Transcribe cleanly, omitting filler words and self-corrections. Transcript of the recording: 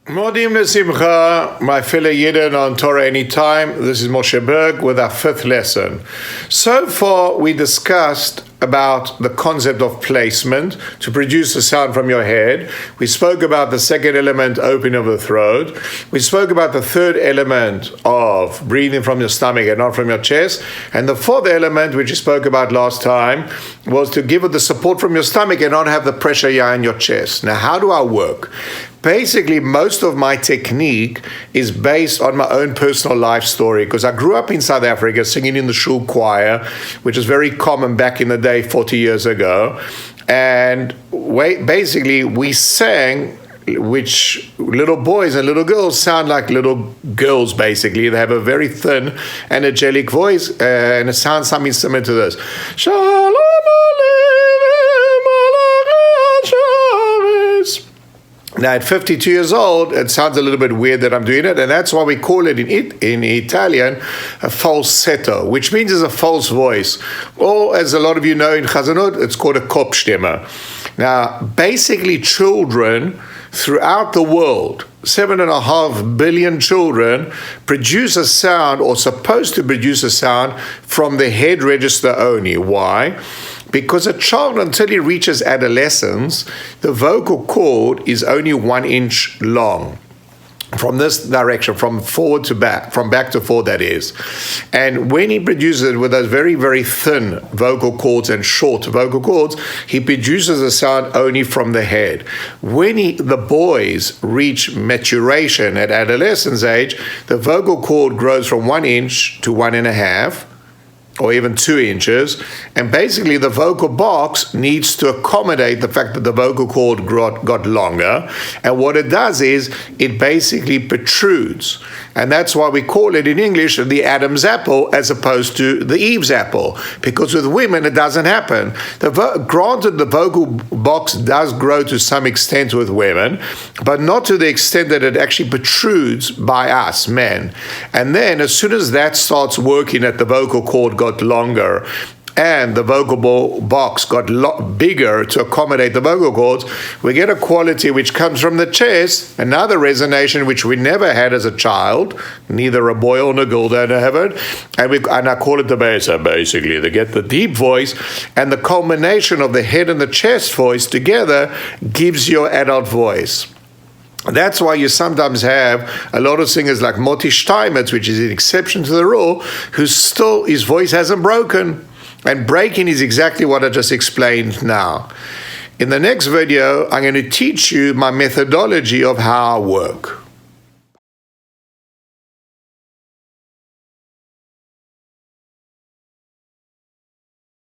Modim Nesimcha, my fellow Yidden on Torah Anytime. This is Moshe Berk with our fifth lesson. So far, we discussed about the concept of placement to produce a sound from your head. We spoke about the second element, opening of the throat. We spoke about the third element of breathing from your stomach and not from your chest. And the fourth element, which we spoke about last time, was to give it the support from your stomach and not have the pressure here in your chest. Now, how do I work? Basically, most of my technique is based on my own personal life story because I grew up in South Africa singing in the shul choir, which is very common back in the day 40 years ago. And basically, we sang, which little boys and little girls sound like little girls, basically. They have a very thin, angelic voice, and it sounds something similar to this. Shalom Now, at 52 years old, it sounds a little bit weird that I'm doing it, and that's why we call it in Italian a falsetto, which means it's a false voice. Or, as a lot of you know in Chazanut, it's called a Kopfstimme. Now, basically, children throughout the world, 7.5 billion children, produce a sound, or supposed to produce a sound, from the head register only. Why? Because a child, until he reaches adolescence, the vocal cord is only 1 inch long. From this direction, from forward to back, from back to forward, that is. And when he produces it with those very, very thin vocal cords and short vocal cords, he produces a sound only from the head. When the boys reach maturation at adolescence age, the vocal cord grows from 1 inch to 1.5 or even 2 inches, and basically the vocal box needs to accommodate the fact that the vocal cord got longer, and what it does is it basically protrudes, and that's why we call it in English the Adam's apple as opposed to the Eve's apple, because with women it doesn't happen. Granted, the vocal box does grow to some extent with women, but not to the extent that it actually protrudes by us, men. And then as soon as that starts working, at the vocal cord got longer and the vocal box got bigger to accommodate the vocal cords, we get a quality which comes from the chest, another resonation which we never had as a child, neither a boy or a girl ever have it, and I call it the besa, basically. They get the deep voice, and the culmination of the head and the chest voice together gives your adult voice. That's why you sometimes have a lot of singers like Moti Steinmetz, which is an exception to the rule, his voice hasn't broken. And breaking is exactly what I just explained now. In the next video, I'm going to teach you my methodology of how I work.